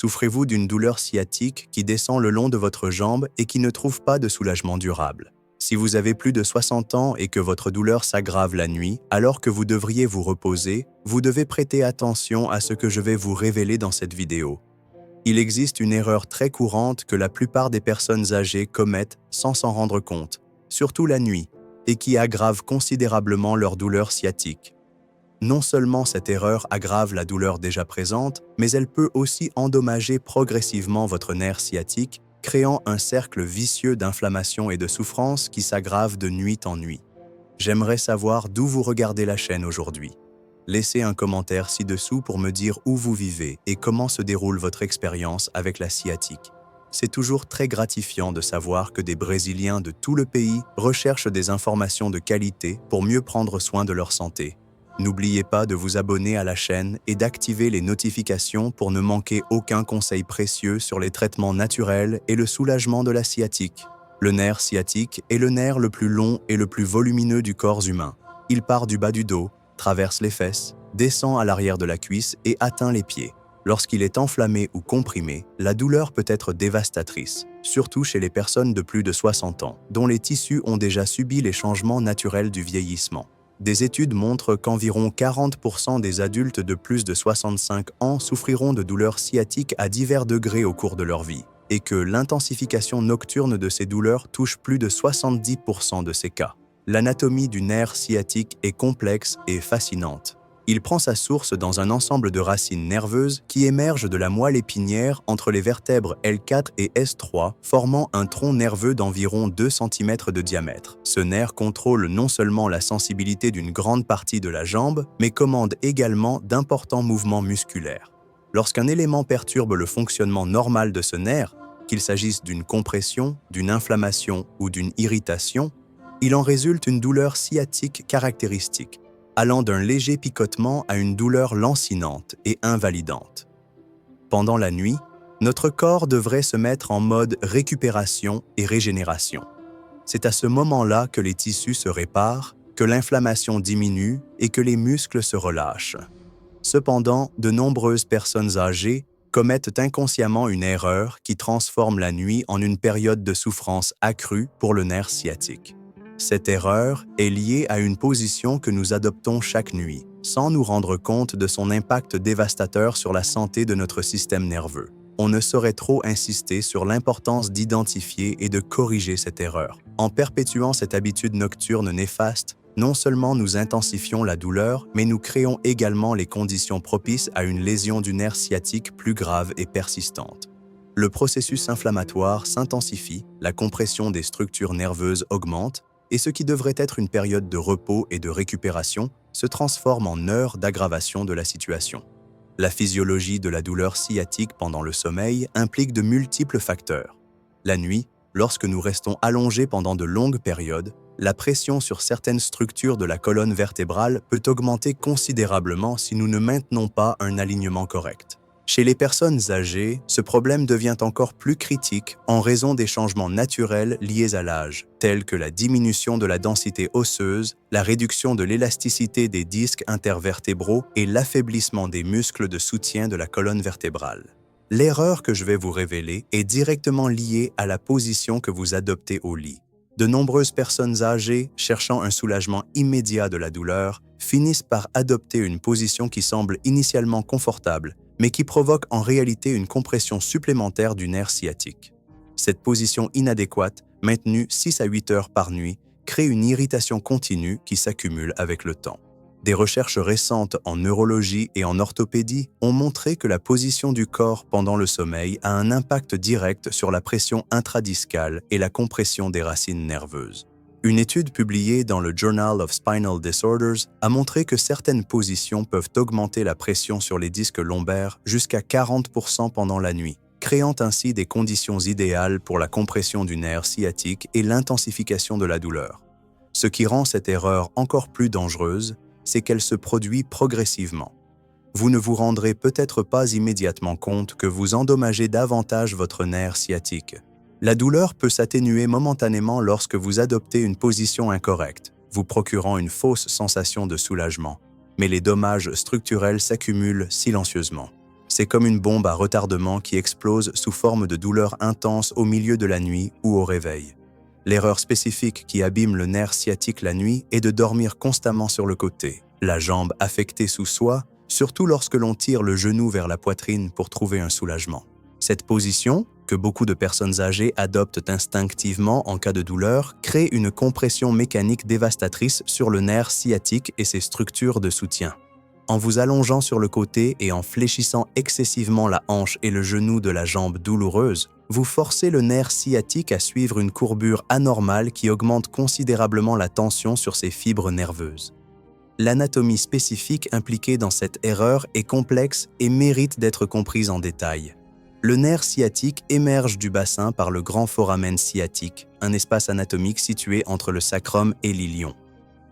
Souffrez-vous d'une douleur sciatique qui descend le long de votre jambe et qui ne trouve pas de soulagement durable? Si vous avez plus de 60 ans et que votre douleur s'aggrave la nuit, alors que vous devriez vous reposer, vous devez prêter attention à ce que je vais vous révéler dans cette vidéo. Il existe une erreur très courante que la plupart des personnes âgées commettent sans s'en rendre compte, surtout la nuit, et qui aggrave considérablement leur douleur sciatique. Non seulement cette erreur aggrave la douleur déjà présente, mais elle peut aussi endommager progressivement votre nerf sciatique, créant un cercle vicieux d'inflammation et de souffrance qui s'aggrave de nuit en nuit. J'aimerais savoir d'où vous regardez la chaîne aujourd'hui. Laissez un commentaire ci-dessous pour me dire où vous vivez et comment se déroule votre expérience avec la sciatique. C'est toujours très gratifiant de savoir que des Brésiliens de tout le pays recherchent des informations de qualité pour mieux prendre soin de leur santé. N'oubliez pas de vous abonner à la chaîne et d'activer les notifications pour ne manquer aucun conseil précieux sur les traitements naturels et le soulagement de la sciatique. Le nerf sciatique est le nerf le plus long et le plus volumineux du corps humain. Il part du bas du dos, traverse les fesses, descend à l'arrière de la cuisse et atteint les pieds. Lorsqu'il est enflammé ou comprimé, la douleur peut être dévastatrice, surtout chez les personnes de plus de 60 ans, dont les tissus ont déjà subi les changements naturels du vieillissement. Des études montrent qu'environ 40% des adultes de plus de 65 ans souffriront de douleurs sciatiques à divers degrés au cours de leur vie, et que l'intensification nocturne de ces douleurs touche plus de 70% de ces cas. L'anatomie du nerf sciatique est complexe et fascinante. Il prend sa source dans un ensemble de racines nerveuses qui émergent de la moelle épinière entre les vertèbres L4 et S3, formant un tronc nerveux d'environ 2 cm de diamètre. Ce nerf contrôle non seulement la sensibilité d'une grande partie de la jambe, mais commande également d'importants mouvements musculaires. Lorsqu'un élément perturbe le fonctionnement normal de ce nerf, qu'il s'agisse d'une compression, d'une inflammation ou d'une irritation, il en résulte une douleur sciatique caractéristique, allant d'un léger picotement à une douleur lancinante et invalidante. Pendant la nuit, notre corps devrait se mettre en mode récupération et régénération. C'est à ce moment-là que les tissus se réparent, que l'inflammation diminue et que les muscles se relâchent. Cependant, de nombreuses personnes âgées commettent inconsciemment une erreur qui transforme la nuit en une période de souffrance accrue pour le nerf sciatique. Cette erreur est liée à une position que nous adoptons chaque nuit, sans nous rendre compte de son impact dévastateur sur la santé de notre système nerveux. On ne saurait trop insister sur l'importance d'identifier et de corriger cette erreur. En perpétuant cette habitude nocturne néfaste, non seulement nous intensifions la douleur, mais nous créons également les conditions propices à une lésion du nerf sciatique plus grave et persistante. Le processus inflammatoire s'intensifie, la compression des structures nerveuses augmente, et ce qui devrait être une période de repos et de récupération se transforme en heures d'aggravation de la situation. La physiologie de la douleur sciatique pendant le sommeil implique de multiples facteurs. La nuit, lorsque nous restons allongés pendant de longues périodes, la pression sur certaines structures de la colonne vertébrale peut augmenter considérablement si nous ne maintenons pas un alignement correct. Chez les personnes âgées, ce problème devient encore plus critique en raison des changements naturels liés à l'âge, tels que la diminution de la densité osseuse, la réduction de l'élasticité des disques intervertébraux et l'affaiblissement des muscles de soutien de la colonne vertébrale. L'erreur que je vais vous révéler est directement liée à la position que vous adoptez au lit. De nombreuses personnes âgées, cherchant un soulagement immédiat de la douleur, finissent par adopter une position qui semble initialement confortable, mais qui provoque en réalité une compression supplémentaire du nerf sciatique. Cette position inadéquate, maintenue 6 à 8 heures par nuit, crée une irritation continue qui s'accumule avec le temps. Des recherches récentes en neurologie et en orthopédie ont montré que la position du corps pendant le sommeil a un impact direct sur la pression intradiscale et la compression des racines nerveuses. Une étude publiée dans le Journal of Spinal Disorders a montré que certaines positions peuvent augmenter la pression sur les disques lombaires jusqu'à 40% pendant la nuit, créant ainsi des conditions idéales pour la compression du nerf sciatique et l'intensification de la douleur. Ce qui rend cette erreur encore plus dangereuse, c'est qu'elle se produit progressivement. Vous ne vous rendrez peut-être pas immédiatement compte que vous endommagez davantage votre nerf sciatique. La douleur peut s'atténuer momentanément lorsque vous adoptez une position incorrecte, vous procurant une fausse sensation de soulagement, mais les dommages structurels s'accumulent silencieusement. C'est comme une bombe à retardement qui explose sous forme de douleur intense au milieu de la nuit ou au réveil. L'erreur spécifique qui abîme le nerf sciatique la nuit est de dormir constamment sur le côté, la jambe affectée sous soi, surtout lorsque l'on tire le genou vers la poitrine pour trouver un soulagement. Cette position, que beaucoup de personnes âgées adoptent instinctivement en cas de douleur, crée une compression mécanique dévastatrice sur le nerf sciatique et ses structures de soutien. En vous allongeant sur le côté et en fléchissant excessivement la hanche et le genou de la jambe douloureuse, vous forcez le nerf sciatique à suivre une courbure anormale qui augmente considérablement la tension sur ses fibres nerveuses. L'anatomie spécifique impliquée dans cette erreur est complexe et mérite d'être comprise en détail. Le nerf sciatique émerge du bassin par le grand foramen sciatique, un espace anatomique situé entre le sacrum et l'ilion.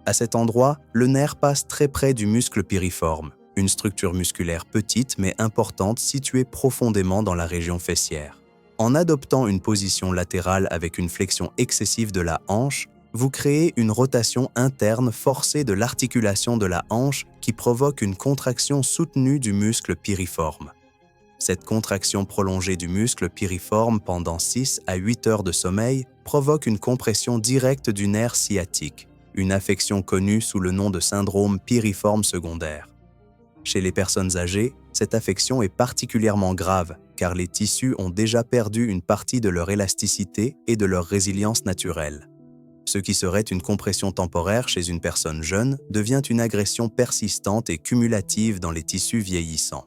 À cet endroit, le nerf passe très près du muscle piriforme, une structure musculaire petite mais importante située profondément dans la région fessière. En adoptant une position latérale avec une flexion excessive de la hanche, vous créez une rotation interne forcée de l'articulation de la hanche qui provoque une contraction soutenue du muscle piriforme. Cette contraction prolongée du muscle piriforme pendant 6 à 8 heures de sommeil provoque une compression directe du nerf sciatique, une affection connue sous le nom de syndrome piriforme secondaire. Chez les personnes âgées, cette affection est particulièrement grave car les tissus ont déjà perdu une partie de leur élasticité et de leur résilience naturelle. Ce qui serait une compression temporaire chez une personne jeune devient une agression persistante et cumulative dans les tissus vieillissants.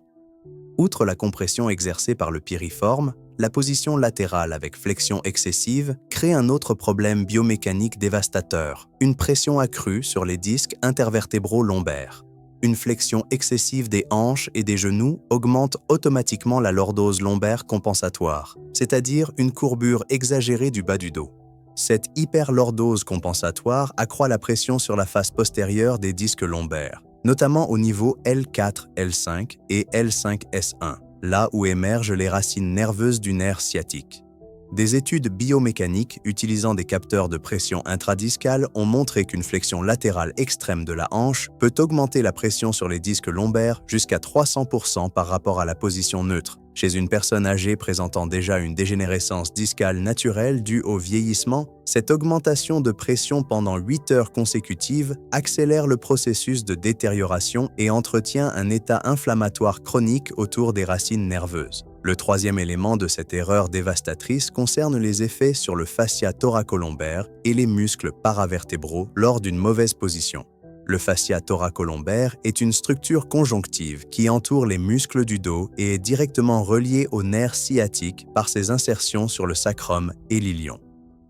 Outre la compression exercée par le piriforme, la position latérale avec flexion excessive crée un autre problème biomécanique dévastateur, une pression accrue sur les disques intervertébraux lombaires. Une flexion excessive des hanches et des genoux augmente automatiquement la lordose lombaire compensatoire, c'est-à-dire une courbure exagérée du bas du dos. Cette hyperlordose compensatoire accroît la pression sur la face postérieure des disques lombaires, notamment au niveau L4, L5 et L5S1, là où émergent les racines nerveuses du nerf sciatique. Des études biomécaniques utilisant des capteurs de pression intradiscale ont montré qu'une flexion latérale extrême de la hanche peut augmenter la pression sur les disques lombaires jusqu'à 300% par rapport à la position neutre, chez une personne âgée présentant déjà une dégénérescence discale naturelle due au vieillissement. Cette augmentation de pression pendant 8 heures consécutives accélère le processus de détérioration et entretient un état inflammatoire chronique autour des racines nerveuses. Le troisième élément de cette erreur dévastatrice concerne les effets sur le fascia thoracolombaire et les muscles paravertébraux lors d'une mauvaise position. Le fascia thoracolombaire est une structure conjonctive qui entoure les muscles du dos et est directement reliée au nerf sciatique par ses insertions sur le sacrum et l'ilion.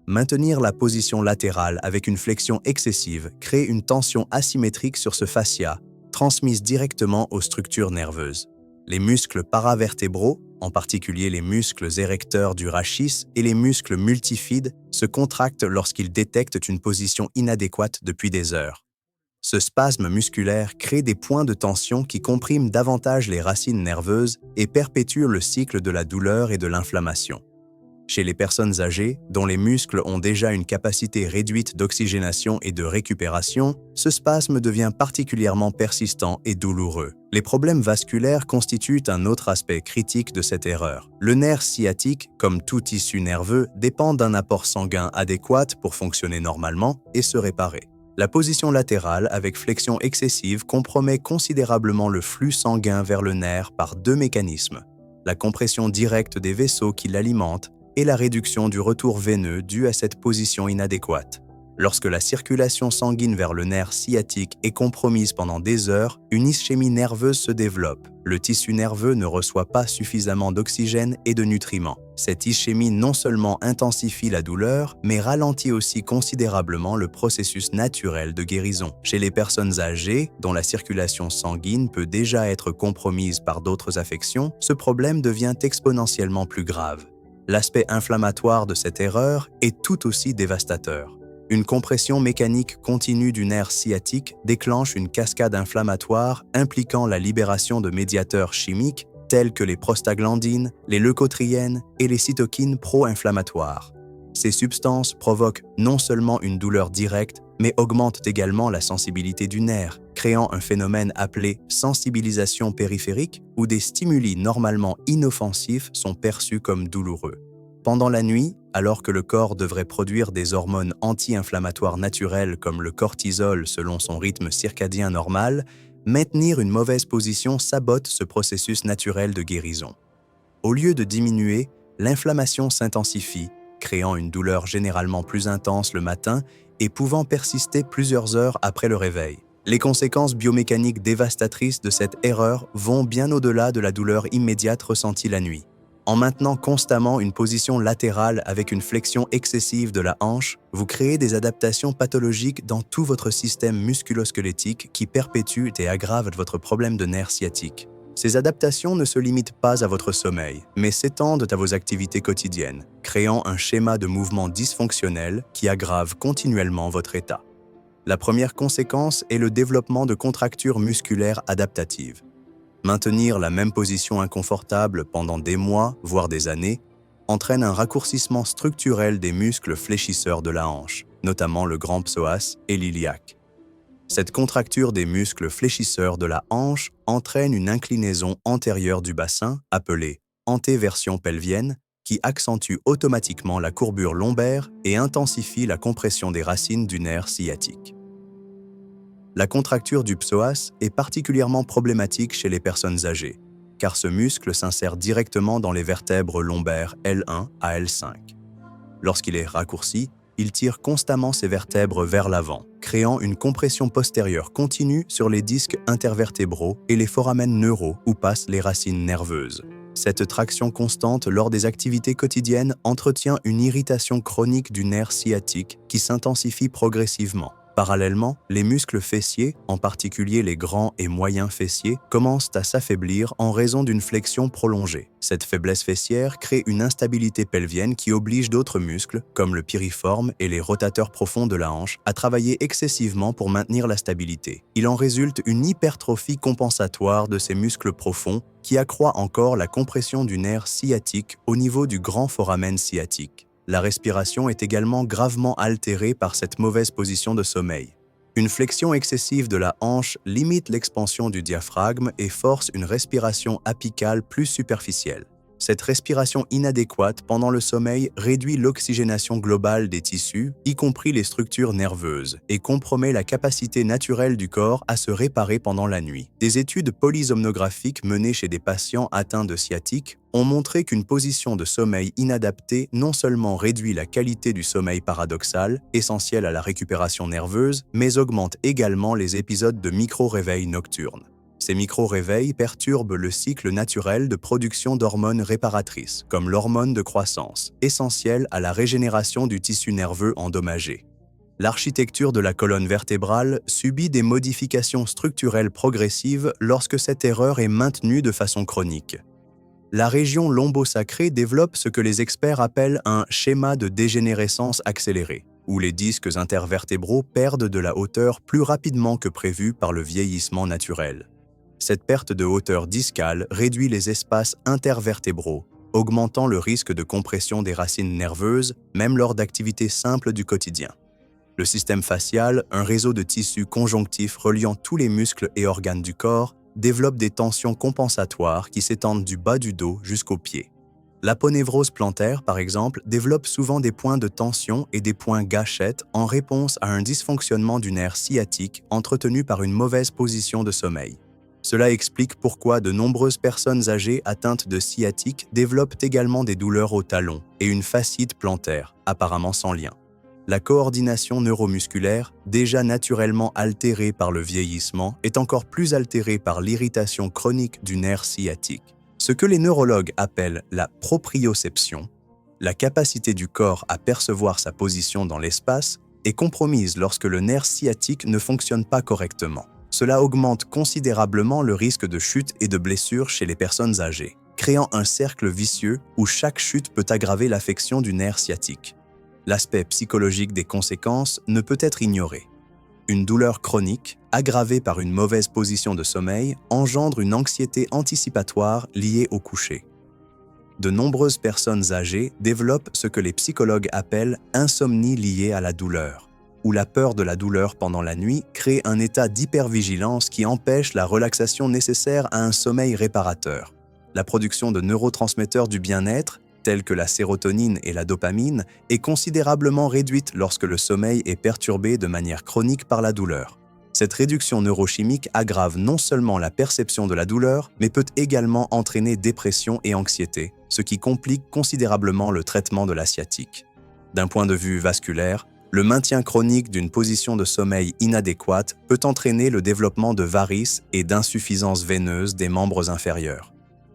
Maintenir la position latérale avec une flexion excessive crée une tension asymétrique sur ce fascia, transmise directement aux structures nerveuses. Les muscles paravertébraux, en particulier les muscles érecteurs du rachis et les muscles multifides, se contractent lorsqu'ils détectent une position inadéquate depuis des heures. Ce spasme musculaire crée des points de tension qui compriment davantage les racines nerveuses et perpétuent le cycle de la douleur et de l'inflammation. Chez les personnes âgées, dont les muscles ont déjà une capacité réduite d'oxygénation et de récupération, ce spasme devient particulièrement persistant et douloureux. Les problèmes vasculaires constituent un autre aspect critique de cette erreur. Le nerf sciatique, comme tout tissu nerveux, dépend d'un apport sanguin adéquat pour fonctionner normalement et se réparer. La position latérale avec flexion excessive compromet considérablement le flux sanguin vers le nerf par deux mécanismes: la compression directe des vaisseaux qui l'alimentent et la réduction du retour veineux dû à cette position inadéquate. Lorsque la circulation sanguine vers le nerf sciatique est compromise pendant des heures, une ischémie nerveuse se développe. Le tissu nerveux ne reçoit pas suffisamment d'oxygène et de nutriments. Cette ischémie non seulement intensifie la douleur, mais ralentit aussi considérablement le processus naturel de guérison. Chez les personnes âgées, dont la circulation sanguine peut déjà être compromise par d'autres affections, ce problème devient exponentiellement plus grave. L'aspect inflammatoire de cette erreur est tout aussi dévastateur. Une compression mécanique continue du nerf sciatique déclenche une cascade inflammatoire impliquant la libération de médiateurs chimiques tels que les prostaglandines, les leucotriènes et les cytokines pro-inflammatoires. Ces substances provoquent non seulement une douleur directe, mais augmentent également la sensibilité du nerf, créant un phénomène appelé sensibilisation périphérique où des stimuli normalement inoffensifs sont perçus comme douloureux. Pendant la nuit, alors que le corps devrait produire des hormones anti-inflammatoires naturelles comme le cortisol selon son rythme circadien normal, maintenir une mauvaise position sabote ce processus naturel de guérison. Au lieu de diminuer, l'inflammation s'intensifie, créant une douleur généralement plus intense le matin et pouvant persister plusieurs heures après le réveil. Les conséquences biomécaniques dévastatrices de cette erreur vont bien au-delà de la douleur immédiate ressentie la nuit. En maintenant constamment une position latérale avec une flexion excessive de la hanche, vous créez des adaptations pathologiques dans tout votre système musculo-squelettique qui perpétuent et aggravent votre problème de nerfs sciatiques. Ces adaptations ne se limitent pas à votre sommeil, mais s'étendent à vos activités quotidiennes, créant un schéma de mouvement dysfonctionnel qui aggrave continuellement votre état. La première conséquence est le développement de contractures musculaires adaptatives. Maintenir la même position inconfortable pendant des mois, voire des années, entraîne un raccourcissement structurel des muscles fléchisseurs de la hanche, notamment le grand psoas et l'iliaque. Cette contracture des muscles fléchisseurs de la hanche entraîne une inclinaison antérieure du bassin, appelée antéversion pelvienne, qui accentue automatiquement la courbure lombaire et intensifie la compression des racines du nerf sciatique. La contracture du psoas est particulièrement problématique chez les personnes âgées, car ce muscle s'insère directement dans les vertèbres lombaires L1 à L5. Lorsqu'il est raccourci, il tire constamment ses vertèbres vers l'avant, créant une compression postérieure continue sur les disques intervertébraux et les foramen neuraux où passent les racines nerveuses. Cette traction constante lors des activités quotidiennes entretient une irritation chronique du nerf sciatique qui s'intensifie progressivement. Parallèlement, les muscles fessiers, en particulier les grands et moyens fessiers, commencent à s'affaiblir en raison d'une flexion prolongée. Cette faiblesse fessière crée une instabilité pelvienne qui oblige d'autres muscles, comme le piriforme et les rotateurs profonds de la hanche, à travailler excessivement pour maintenir la stabilité. Il en résulte une hypertrophie compensatoire de ces muscles profonds qui accroît encore la compression du nerf sciatique au niveau du grand foramen sciatique. La respiration est également gravement altérée par cette mauvaise position de sommeil. Une flexion excessive de la hanche limite l'expansion du diaphragme et force une respiration apicale plus superficielle. Cette respiration inadéquate pendant le sommeil réduit l'oxygénation globale des tissus, y compris les structures nerveuses, et compromet la capacité naturelle du corps à se réparer pendant la nuit. Des études polysomnographiques menées chez des patients atteints de sciatique ont montré qu'une position de sommeil inadaptée non seulement réduit la qualité du sommeil paradoxal, essentiel à la récupération nerveuse, mais augmente également les épisodes de micro-réveil nocturnes. Ces micro-réveils perturbent le cycle naturel de production d'hormones réparatrices, comme l'hormone de croissance, essentielle à la régénération du tissu nerveux endommagé. L'architecture de la colonne vertébrale subit des modifications structurelles progressives lorsque cette erreur est maintenue de façon chronique. La région lombosacrée développe ce que les experts appellent un schéma de dégénérescence accélérée, où les disques intervertébraux perdent de la hauteur plus rapidement que prévu par le vieillissement naturel. Cette perte de hauteur discale réduit les espaces intervertébraux, augmentant le risque de compression des racines nerveuses, même lors d'activités simples du quotidien. Le système facial, un réseau de tissus conjonctifs reliant tous les muscles et organes du corps, développe des tensions compensatoires qui s'étendent du bas du dos jusqu'aux pieds. L'aponévrose plantaire, par exemple, développe souvent des points de tension et des points gâchettes en réponse à un dysfonctionnement du nerf sciatique entretenu par une mauvaise position de sommeil. Cela explique pourquoi de nombreuses personnes âgées atteintes de sciatique développent également des douleurs au talon et une fasciite plantaire, apparemment sans lien. La coordination neuromusculaire, déjà naturellement altérée par le vieillissement, est encore plus altérée par l'irritation chronique du nerf sciatique. Ce que les neurologues appellent la proprioception, la capacité du corps à percevoir sa position dans l'espace, est compromise lorsque le nerf sciatique ne fonctionne pas correctement. Cela augmente considérablement le risque de chute et de blessure chez les personnes âgées, créant un cercle vicieux où chaque chute peut aggraver l'affection du nerf sciatique. L'aspect psychologique des conséquences ne peut être ignoré. Une douleur chronique, aggravée par une mauvaise position de sommeil, engendre une anxiété anticipatoire liée au coucher. De nombreuses personnes âgées développent ce que les psychologues appellent insomnie liée à la douleur. ou la peur de la douleur pendant la nuit créent un état d'hypervigilance qui empêche la relaxation nécessaire à un sommeil réparateur. La production de neurotransmetteurs du bien-être, tels que la sérotonine et la dopamine, est considérablement réduite lorsque le sommeil est perturbé de manière chronique par la douleur. Cette réduction neurochimique aggrave non seulement la perception de la douleur, mais peut également entraîner dépression et anxiété, ce qui complique considérablement le traitement de la sciatique. D'un point de vue vasculaire, le maintien chronique d'une position de sommeil inadéquate peut entraîner le développement de varices et d'insuffisances veineuses des membres inférieurs.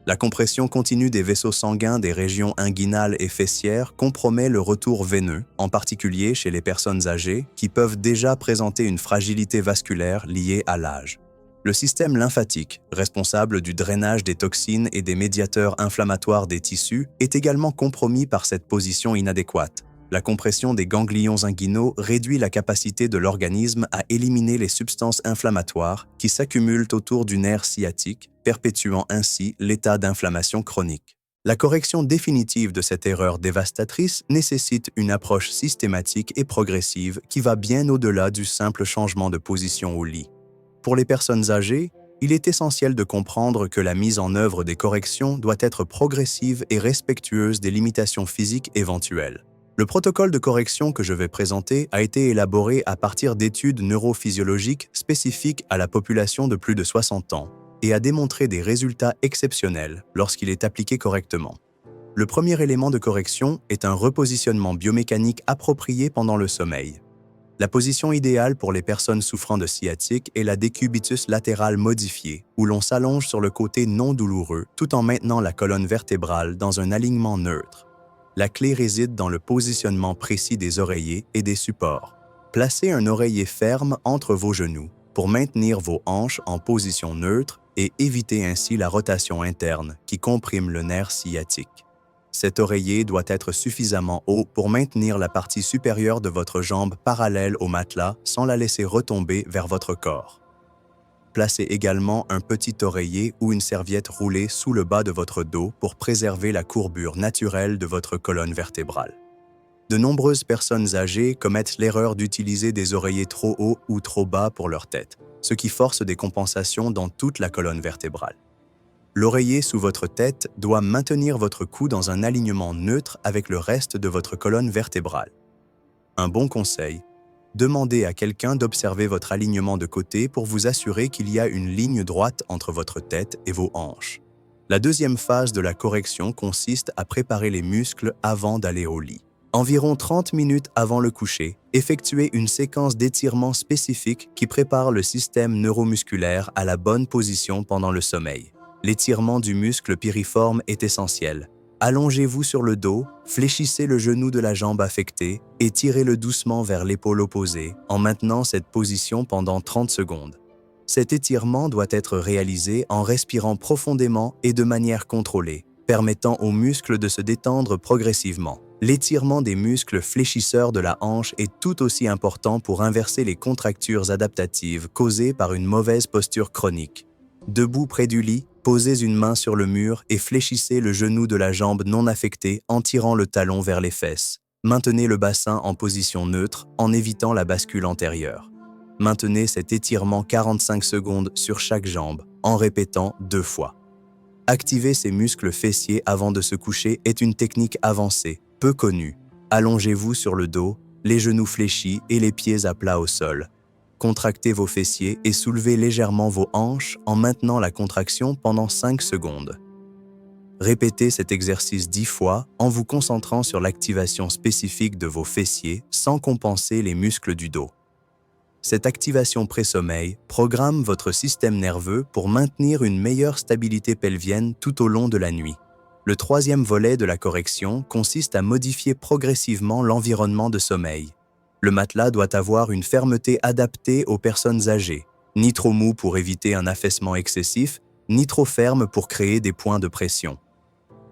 La compression continue des vaisseaux sanguins des régions inguinales et fessières compromet le retour veineux, en particulier chez les personnes âgées qui peuvent déjà présenter une fragilité vasculaire liée à l'âge. Le système lymphatique, responsable du drainage des toxines et des médiateurs inflammatoires des tissus, est également compromis par cette position inadéquate. La compression des ganglions inguinaux réduit la capacité de l'organisme à éliminer les substances inflammatoires qui s'accumulent autour du nerf sciatique, perpétuant ainsi l'état d'inflammation chronique. La correction définitive de cette erreur dévastatrice nécessite une approche systématique et progressive qui va bien au-delà du simple changement de position au lit. Pour les personnes âgées, il est essentiel de comprendre que la mise en œuvre des corrections doit être progressive et respectueuse des limitations physiques éventuelles. Le protocole de correction que je vais présenter a été élaboré à partir d'études neurophysiologiques spécifiques à la population de plus de 60 ans et a démontré des résultats exceptionnels lorsqu'il est appliqué correctement. Le premier élément de correction est un repositionnement biomécanique approprié pendant le sommeil. La position idéale pour les personnes souffrant de sciatique est la décubitus latérale modifiée, où l'on s'allonge sur le côté non douloureux tout en maintenant la colonne vertébrale dans un alignement neutre. La clé réside dans le positionnement précis des oreillers et des supports. Placez un oreiller ferme entre vos genoux pour maintenir vos hanches en position neutre et éviter ainsi la rotation interne qui comprime le nerf sciatique. Cet oreiller doit être suffisamment haut pour maintenir la partie supérieure de votre jambe parallèle au matelas sans la laisser retomber vers votre corps. Placez également un petit oreiller ou une serviette roulée sous le bas de votre dos pour préserver la courbure naturelle de votre colonne vertébrale. De nombreuses personnes âgées commettent l'erreur d'utiliser des oreillers trop hauts ou trop bas pour leur tête, ce qui force des compensations dans toute la colonne vertébrale. L'oreiller sous votre tête doit maintenir votre cou dans un alignement neutre avec le reste de votre colonne vertébrale. Un bon conseil: demandez à quelqu'un d'observer votre alignement de côté pour vous assurer qu'il y a une ligne droite entre votre tête et vos hanches. La deuxième phase de la correction consiste à préparer les muscles avant d'aller au lit. Environ 30 minutes avant le coucher, effectuez une séquence d'étirements spécifiques qui prépare le système neuromusculaire à la bonne position pendant le sommeil. L'étirement du muscle piriforme est essentiel. Allongez-vous sur le dos, fléchissez le genou de la jambe affectée et tirez-le doucement vers l'épaule opposée en maintenant cette position pendant 30 secondes. Cet étirement doit être réalisé en respirant profondément et de manière contrôlée, permettant aux muscles de se détendre progressivement. L'étirement des muscles fléchisseurs de la hanche est tout aussi important pour inverser les contractures adaptatives causées par une mauvaise posture chronique. Debout près du lit, posez une main sur le mur et fléchissez le genou de la jambe non affectée en tirant le talon vers les fesses. Maintenez le bassin en position neutre en évitant la bascule antérieure. Maintenez cet étirement 45 secondes sur chaque jambe en répétant 2 fois. Activer ces muscles fessiers avant de se coucher est une technique avancée, peu connue. Allongez-vous sur le dos, les genoux fléchis et les pieds à plat au sol. Contractez vos fessiers et soulevez légèrement vos hanches en maintenant la contraction pendant 5 secondes. Répétez cet exercice 10 fois en vous concentrant sur l'activation spécifique de vos fessiers sans compenser les muscles du dos. Cette activation pré-sommeil programme votre système nerveux pour maintenir une meilleure stabilité pelvienne tout au long de la nuit. Le troisième volet de la correction consiste à modifier progressivement l'environnement de sommeil. Le matelas doit avoir une fermeté adaptée aux personnes âgées, ni trop mou pour éviter un affaissement excessif, ni trop ferme pour créer des points de pression.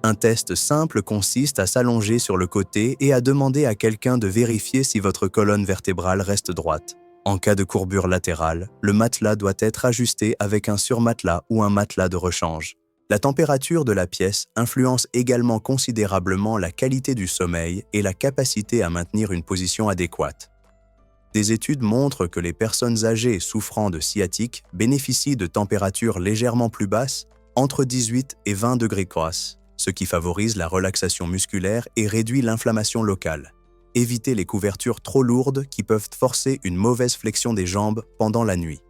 Un test simple consiste à s'allonger sur le côté et à demander à quelqu'un de vérifier si votre colonne vertébrale reste droite. En cas de courbure latérale, le matelas doit être ajusté avec un surmatelas ou un matelas de rechange. La température de la pièce influence également considérablement la qualité du sommeil et la capacité à maintenir une position adéquate. Des études montrent que les personnes âgées souffrant de sciatique bénéficient de températures légèrement plus basses, entre 18 et 20 degrés Celsius, ce qui favorise la relaxation musculaire et réduit l'inflammation locale. Évitez les couvertures trop lourdes qui peuvent forcer une mauvaise flexion des jambes pendant la nuit.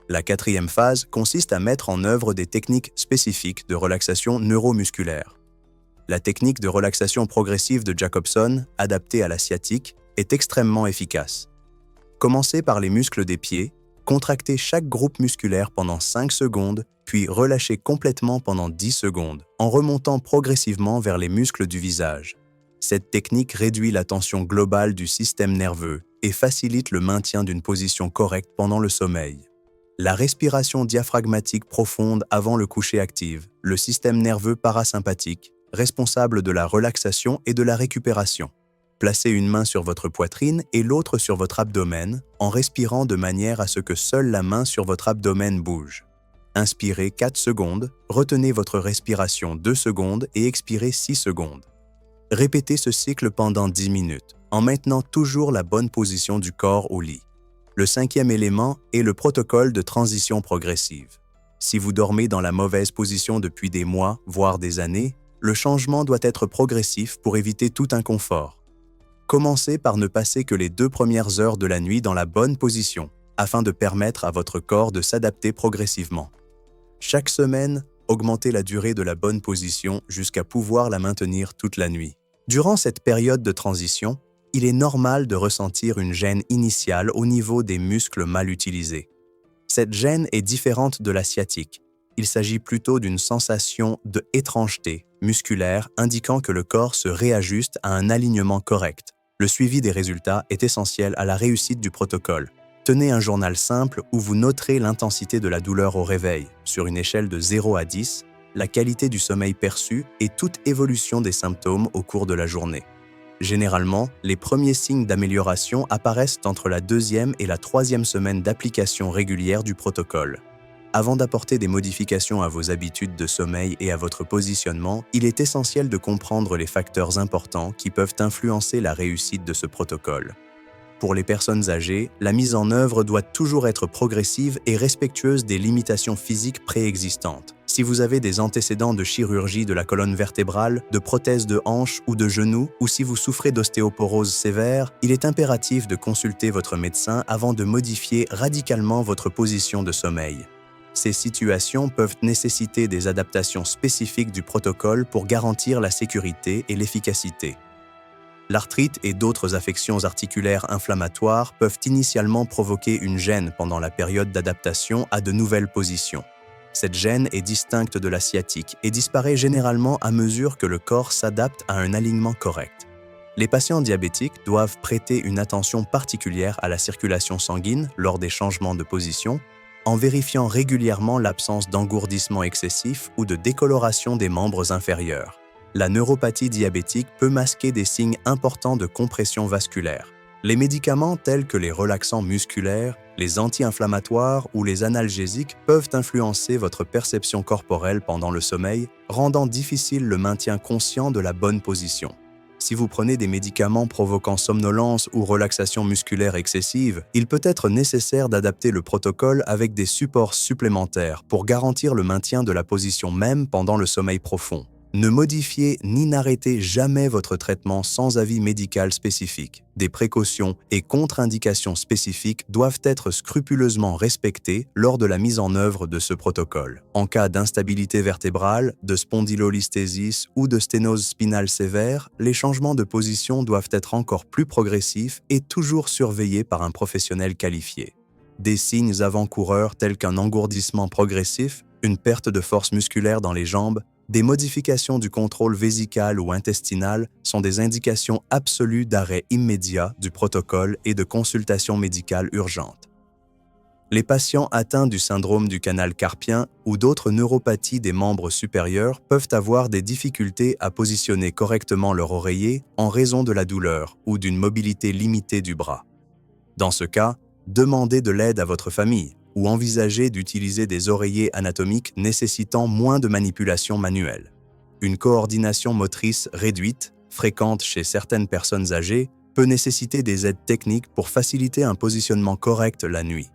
La quatrième phase consiste à mettre en œuvre des techniques spécifiques de relaxation neuromusculaire. La technique de relaxation progressive de Jacobson, adaptée à la sciatique, est extrêmement efficace. Commencez par les muscles des pieds, contractez chaque groupe musculaire pendant 5 secondes, puis relâchez complètement pendant 10 secondes, en remontant progressivement vers les muscles du visage. Cette technique réduit la tension globale du système nerveux et facilite le maintien d'une position correcte pendant le sommeil. La respiration diaphragmatique profonde avant le coucher active le système nerveux parasympathique, responsable de la relaxation et de la récupération. Placez une main sur votre poitrine et l'autre sur votre abdomen en respirant de manière à ce que seule la main sur votre abdomen bouge. Inspirez 4 secondes, retenez votre respiration 2 secondes et expirez 6 secondes. Répétez ce cycle pendant 10 minutes, en maintenant toujours la bonne position du corps au lit. Le 5e élément est le protocole de transition progressive. Si vous dormez dans la mauvaise position depuis des mois, voire des années, le changement doit être progressif pour éviter tout inconfort. Commencez par ne passer que les 2 premières heures de la nuit dans la bonne position, afin de permettre à votre corps de s'adapter progressivement. Chaque semaine, augmentez la durée de la bonne position jusqu'à pouvoir la maintenir toute la nuit. Durant cette période de transition, il est normal de ressentir une gêne initiale au niveau des muscles mal utilisés. Cette gêne est différente de la sciatique. Il s'agit plutôt d'une sensation de étrangeté musculaire indiquant que le corps se réajuste à un alignement correct. Le suivi des résultats est essentiel à la réussite du protocole. Tenez un journal simple où vous noterez l'intensité de la douleur au réveil, sur une échelle de 0 à 10, la qualité du sommeil perçu et toute évolution des symptômes au cours de la journée. Généralement, les premiers signes d'amélioration apparaissent entre la 2e et la 3e semaine d'application régulière du protocole. Avant d'apporter des modifications à vos habitudes de sommeil et à votre positionnement, il est essentiel de comprendre les facteurs importants qui peuvent influencer la réussite de ce protocole. Pour les personnes âgées, la mise en œuvre doit toujours être progressive et respectueuse des limitations physiques préexistantes. Si vous avez des antécédents de chirurgie de la colonne vertébrale, de prothèses de hanche ou de genou, ou si vous souffrez d'ostéoporose sévère, il est impératif de consulter votre médecin avant de modifier radicalement votre position de sommeil. Ces situations peuvent nécessiter des adaptations spécifiques du protocole pour garantir la sécurité et l'efficacité. L'arthrite et d'autres affections articulaires inflammatoires peuvent initialement provoquer une gêne pendant la période d'adaptation à de nouvelles positions. Cette gêne est distincte de la sciatique et disparaît généralement à mesure que le corps s'adapte à un alignement correct. Les patients diabétiques doivent prêter une attention particulière à la circulation sanguine lors des changements de position, en vérifiant régulièrement l'absence d'engourdissement excessif ou de décoloration des membres inférieurs. La neuropathie diabétique peut masquer des signes importants de compression vasculaire. Les médicaments tels que les relaxants musculaires, les anti-inflammatoires ou les analgésiques peuvent influencer votre perception corporelle pendant le sommeil, rendant difficile le maintien conscient de la bonne position. Si vous prenez des médicaments provoquant somnolence ou relaxation musculaire excessive, il peut être nécessaire d'adapter le protocole avec des supports supplémentaires pour garantir le maintien de la position même pendant le sommeil profond. Ne modifiez ni n'arrêtez jamais votre traitement sans avis médical spécifique. Des précautions et contre-indications spécifiques doivent être scrupuleusement respectées lors de la mise en œuvre de ce protocole. En cas d'instabilité vertébrale, de spondylolisthésis ou de sténose spinale sévère, les changements de position doivent être encore plus progressifs et toujours surveillés par un professionnel qualifié. Des signes avant-coureurs tels qu'un engourdissement progressif, une perte de force musculaire dans les jambes, des modifications du contrôle vésical ou intestinal sont des indications absolues d'arrêt immédiat du protocole et de consultation médicale urgente. Les patients atteints du syndrome du canal carpien ou d'autres neuropathies des membres supérieurs peuvent avoir des difficultés à positionner correctement leur oreiller en raison de la douleur ou d'une mobilité limitée du bras. Dans ce cas, demandez de l'aide à votre famille ou envisagez d'utiliser des oreillers anatomiques nécessitant moins de manipulation manuelle. Une coordination motrice réduite, fréquente chez certaines personnes âgées, peut nécessiter des aides techniques pour faciliter un positionnement correct la nuit.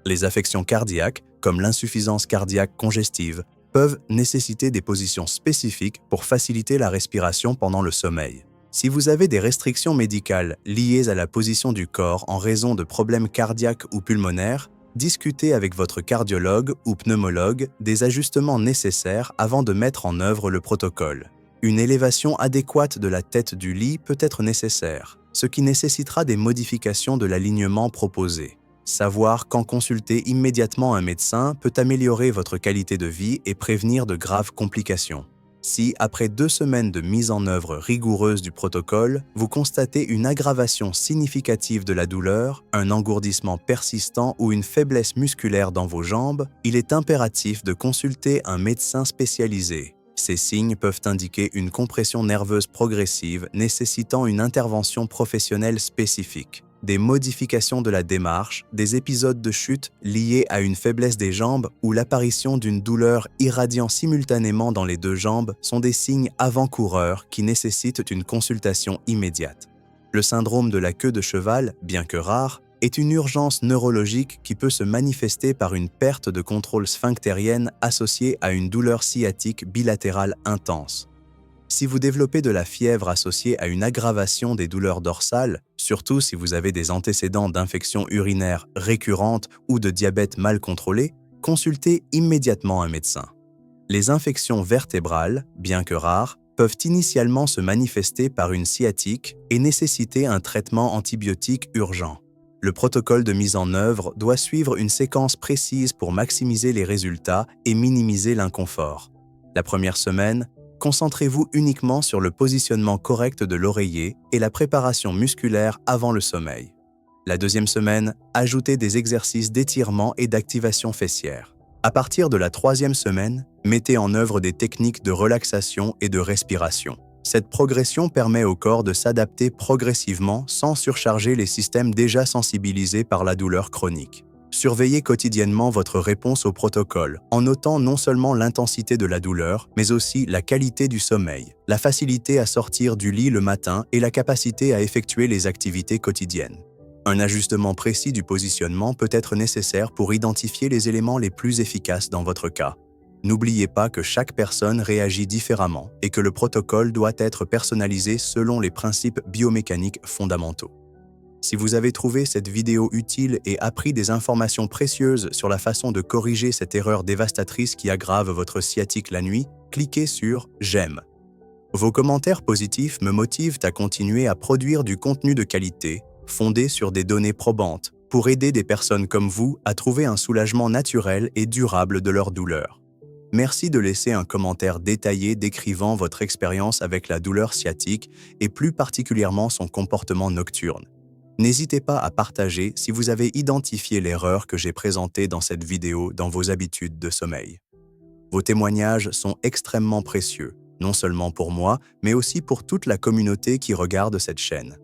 Les affections cardiaques, comme l'insuffisance cardiaque congestive, peuvent nécessiter des positions spécifiques pour faciliter la respiration pendant le sommeil. Si vous avez des restrictions médicales liées à la position du corps en raison de problèmes cardiaques ou pulmonaires, discutez avec votre cardiologue ou pneumologue des ajustements nécessaires avant de mettre en œuvre le protocole. Une élévation adéquate de la tête du lit peut être nécessaire, ce qui nécessitera des modifications de l'alignement proposé. Savoir quand consulter immédiatement un médecin peut améliorer votre qualité de vie et prévenir de graves complications. Si, après 2 semaines de mise en œuvre rigoureuse du protocole, vous constatez une aggravation significative de la douleur, un engourdissement persistant ou une faiblesse musculaire dans vos jambes, il est impératif de consulter un médecin spécialisé. Ces signes peuvent indiquer une compression nerveuse progressive nécessitant une intervention professionnelle spécifique. Des modifications de la démarche, des épisodes de chute liés à une faiblesse des jambes ou l'apparition d'une douleur irradiant simultanément dans les 2 jambes sont des signes avant-coureurs qui nécessitent une consultation immédiate. Le syndrome de la queue de cheval, bien que rare, est une urgence neurologique qui peut se manifester par une perte de contrôle sphinctérienne associée à une douleur sciatique bilatérale intense. Si vous développez de la fièvre associée à une aggravation des douleurs dorsales, surtout si vous avez des antécédents d'infections urinaires récurrentes ou de diabète mal contrôlé, consultez immédiatement un médecin. Les infections vertébrales, bien que rares, peuvent initialement se manifester par une sciatique et nécessiter un traitement antibiotique urgent. Le protocole de mise en œuvre doit suivre une séquence précise pour maximiser les résultats et minimiser l'inconfort. La première semaine, concentrez-vous uniquement sur le positionnement correct de l'oreiller et la préparation musculaire avant le sommeil. La deuxième semaine, ajoutez des exercices d'étirement et d'activation fessière. À partir de la 3e semaine, mettez en œuvre des techniques de relaxation et de respiration. Cette progression permet au corps de s'adapter progressivement sans surcharger les systèmes déjà sensibilisés par la douleur chronique. Surveillez quotidiennement votre réponse au protocole, en notant non seulement l'intensité de la douleur, mais aussi la qualité du sommeil, la facilité à sortir du lit le matin et la capacité à effectuer les activités quotidiennes. Un ajustement précis du positionnement peut être nécessaire pour identifier les éléments les plus efficaces dans votre cas. N'oubliez pas que chaque personne réagit différemment et que le protocole doit être personnalisé selon les principes biomécaniques fondamentaux. Si vous avez trouvé cette vidéo utile et appris des informations précieuses sur la façon de corriger cette erreur dévastatrice qui aggrave votre sciatique la nuit, cliquez sur « J'aime ». Vos commentaires positifs me motivent à continuer à produire du contenu de qualité, fondé sur des données probantes, pour aider des personnes comme vous à trouver un soulagement naturel et durable de leur douleur. Merci de laisser un commentaire détaillé décrivant votre expérience avec la douleur sciatique et plus particulièrement son comportement nocturne. N'hésitez pas à partager si vous avez identifié l'erreur que j'ai présentée dans cette vidéo dans vos habitudes de sommeil. Vos témoignages sont extrêmement précieux, non seulement pour moi, mais aussi pour toute la communauté qui regarde cette chaîne.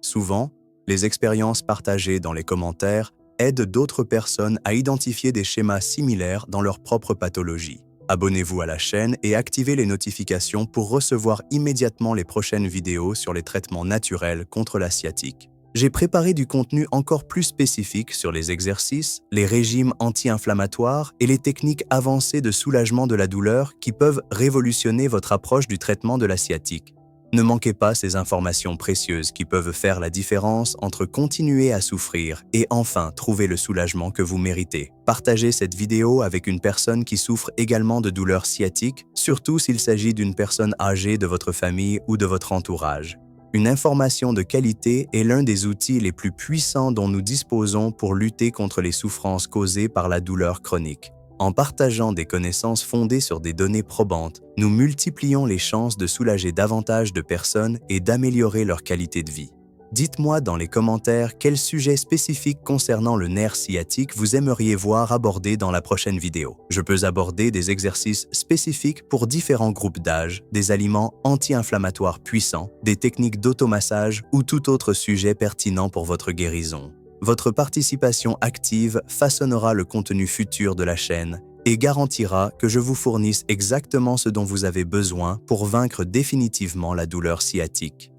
Souvent, les expériences partagées dans les commentaires aident d'autres personnes à identifier des schémas similaires dans leur propre pathologie. Abonnez-vous à la chaîne et activez les notifications pour recevoir immédiatement les prochaines vidéos sur les traitements naturels contre la sciatique. J'ai préparé du contenu encore plus spécifique sur les exercices, les régimes anti-inflammatoires et les techniques avancées de soulagement de la douleur qui peuvent révolutionner votre approche du traitement de la sciatique. Ne manquez pas ces informations précieuses qui peuvent faire la différence entre continuer à souffrir et enfin trouver le soulagement que vous méritez. Partagez cette vidéo avec une personne qui souffre également de douleurs sciatiques, surtout s'il s'agit d'une personne âgée de votre famille ou de votre entourage. Une information de qualité est l'un des outils les plus puissants dont nous disposons pour lutter contre les souffrances causées par la douleur chronique. En partageant des connaissances fondées sur des données probantes, nous multiplions les chances de soulager davantage de personnes et d'améliorer leur qualité de vie. Dites-moi dans les commentaires quel sujet spécifique concernant le nerf sciatique vous aimeriez voir abordé dans la prochaine vidéo. Je peux aborder des exercices spécifiques pour différents groupes d'âge, des aliments anti-inflammatoires puissants, des techniques d'automassage ou tout autre sujet pertinent pour votre guérison. Votre participation active façonnera le contenu futur de la chaîne et garantira que je vous fournisse exactement ce dont vous avez besoin pour vaincre définitivement la douleur sciatique.